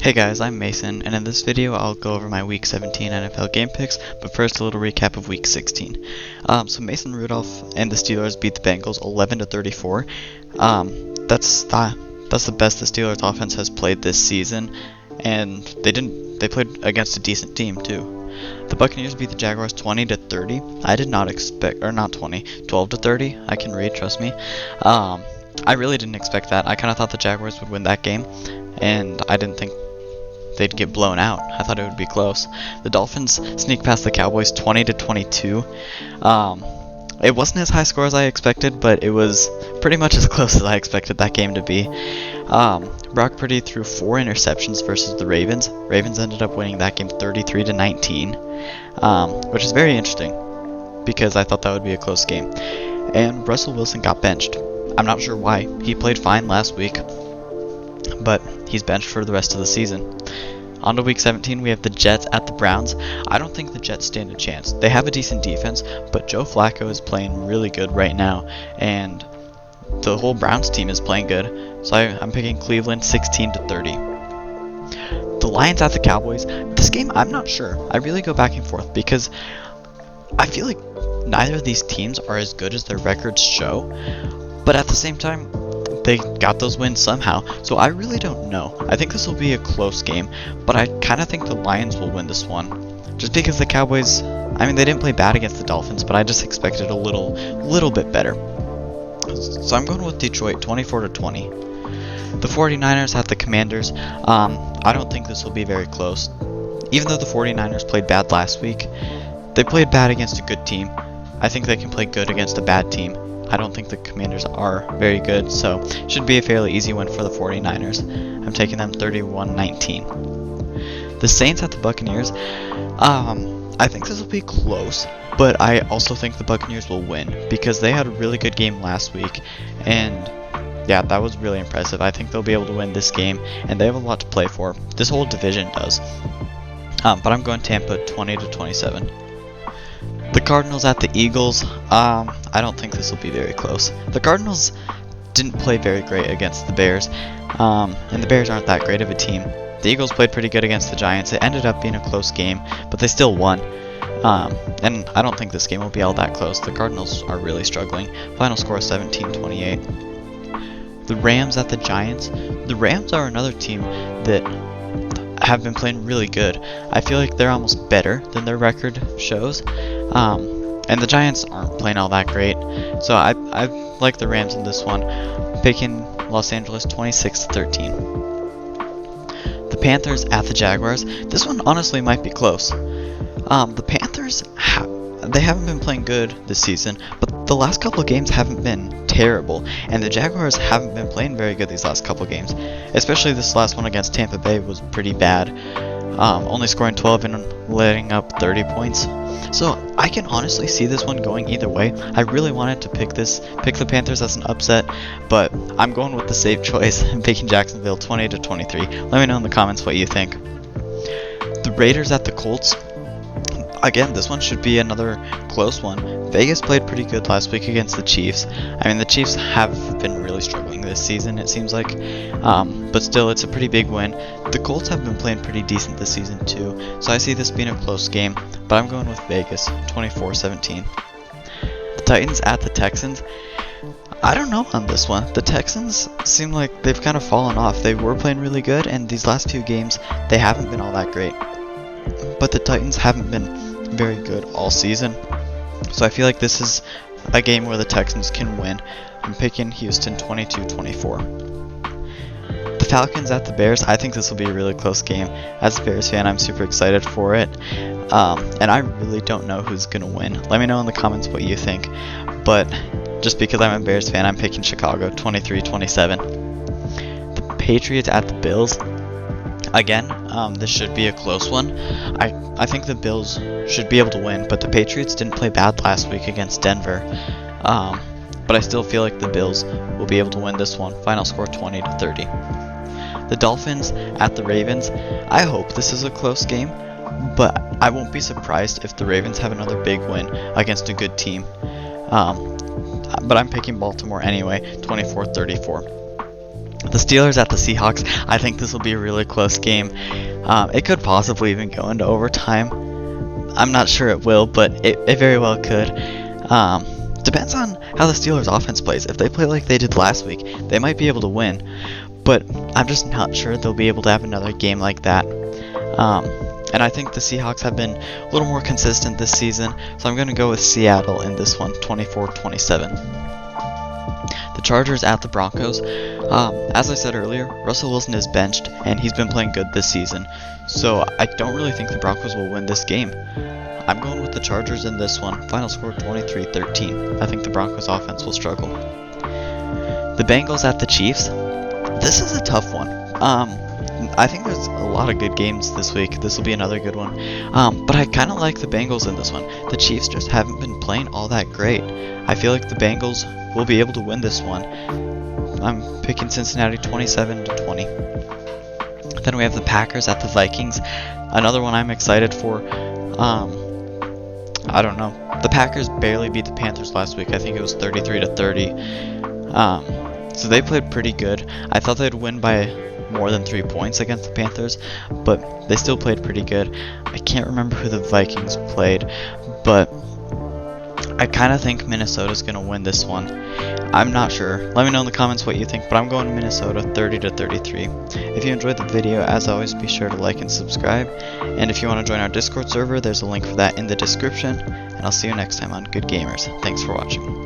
Hey guys, I'm Mason, and in this video I'll go over my Week 17 NFL game picks, but first a little recap of Week 16. So Mason Rudolph and the Steelers beat the Bengals 11-34. That's the best the Steelers offense has played this season, and they played against a decent team too. The Buccaneers beat the Jaguars 20-30. I did not expect, or not 20, 12-30. I can read, trust me. I really didn't expect that. I kind of thought the Jaguars would win that game, and I didn't think they'd get blown out. I thought it would be close. The Dolphins sneak past the Cowboys 20-22. It wasn't as high score as I expected, but it was pretty much as close as I expected that game to be. Brock Purdy threw 4 interceptions versus the Ravens. Ravens ended up winning that game 33-19, which is very interesting because I thought that would be a close game. And Russell Wilson got benched. I'm not sure why. He played fine last week, but he's benched for the rest of the season. On to Week 17, we have the Jets at the Browns. I don't think the Jets stand a chance. They have a decent defense, but Joe Flacco is playing really good right now, and the whole Browns team is playing good. So I'm picking Cleveland 16-30. The Lions at the Cowboys. This game, I'm not sure. I really go back and forth because I feel like neither of these teams are as good as their records show, but at the same time, they got those wins somehow, so I really don't know. I think this will be a close game, but I kind of think the Lions will win this one. Just because the Cowboys, I mean, they didn't play bad against the Dolphins, but I just expected a little bit better. So I'm going with Detroit 24-20. The 49ers at the Commanders. I don't think this will be very close. Even though the 49ers played bad last week, they played bad against a good team. I think they can play good against a bad team. I don't think the Commanders are very good, so should be a fairly easy win for the 49ers. I'm taking them 31-19. The Saints at the Buccaneers. I think this will be close, but I also think the Buccaneers will win because they had a really good game last week, and yeah, that was really impressive. I think they'll be able to win this game, and they have a lot to play for. This whole division does. But I'm going Tampa 20-27. The Cardinals at the Eagles. I don't think this will be very close. The Cardinals didn't play very great against the Bears, and the Bears aren't that great of a team. The Eagles played pretty good against the Giants. It ended up being a close game, but they still won. And I don't think this game will be all that close. The Cardinals are really struggling. Final score 17-28. The Rams at the Giants. The Rams are another team that have been playing really good. I feel like they're almost better than their record shows. And the Giants aren't playing all that great. So I like the Rams in this one. Picking Los Angeles 26-13. The Panthers at the Jaguars. This one honestly might be close. The Panthers, they haven't been playing good this season, but the last couple of games haven't been terrible, and the Jaguars haven't been playing very good these last couple of games. Especially this last one against Tampa Bay was pretty bad, only scoring 12 and letting up 30 points. So I can honestly see this one going either way. I really wanted to pick the Panthers as an upset, but I'm going with the safe choice and picking Jacksonville 20-23. Let me know in the comments what you think. The Raiders at the Colts. Again, this one should be another close one. Vegas played pretty good last week against the Chiefs. I mean, the Chiefs have been really struggling this season, it seems like. But still, it's a pretty big win. The Colts have been playing pretty decent this season too, so I see this being a close game. But I'm going with Vegas, 24-17. The Titans at the Texans. I don't know on this one. The Texans seem like they've kind of fallen off. They were playing really good, and these last 2 games, they haven't been all that great. But the Titans haven't been very good all season, so I feel like this is a game where the Texans can win. I'm picking Houston 22-24. The Falcons at the Bears. I think this will be a really close game. As a Bears fan, I'm super excited for it, and I really don't know who's gonna win. Let me know in the comments what you think, but just because I'm a Bears fan, I'm picking Chicago 23-27. The Patriots at the Bills. Again, this should be a close one. I think the Bills should be able to win, but the Patriots didn't play bad last week against Denver. But I still feel like the Bills will be able to win this one. Final score 20-30. The Dolphins at the Ravens. I hope this is a close game, but I won't be surprised if the Ravens have another big win against a good team. But I'm picking Baltimore anyway, 24-34. The Steelers at the Seahawks. I think this will be a really close game. It could possibly even go into overtime. I'm not sure it will, but it very well could. Depends on how the Steelers offense plays. If they play like they did last week, they might be able to win. But I'm just not sure they'll be able to have another game like that. And I think the Seahawks have been a little more consistent this season, so I'm going to go with Seattle in this one, 24-27. The Chargers at the Broncos. As I said earlier, Russell Wilson is benched, and he's been playing good this season, so I don't really think the Broncos will win this game. I'm going with the Chargers in this one, final score 23-13. I think the Broncos offense will struggle. The Bengals at the Chiefs. This is a tough one. I think there's a lot of good games this week. This will be another good one. But I kind of like the Bengals in this one. The Chiefs just haven't been playing all that great. I feel like the Bengals will be able to win this one. I'm picking Cincinnati 27-20. Then we have the Packers at the Vikings. Another one I'm excited for. I don't know. The Packers barely beat the Panthers last week. I think it was 33-30. So they played pretty good. I thought they'd win by more than 3 points against the Panthers, but they still played pretty good. I can't remember who the Vikings played, but I kind of think Minnesota's going to win this one. I'm not sure. Let me know in the comments what you think, but I'm going Minnesota 30-33. If you enjoyed the video, as always, be sure to like and subscribe. And if you want to join our Discord server, there's a link for that in the description. And I'll see you next time on Good Gamers. Thanks for watching.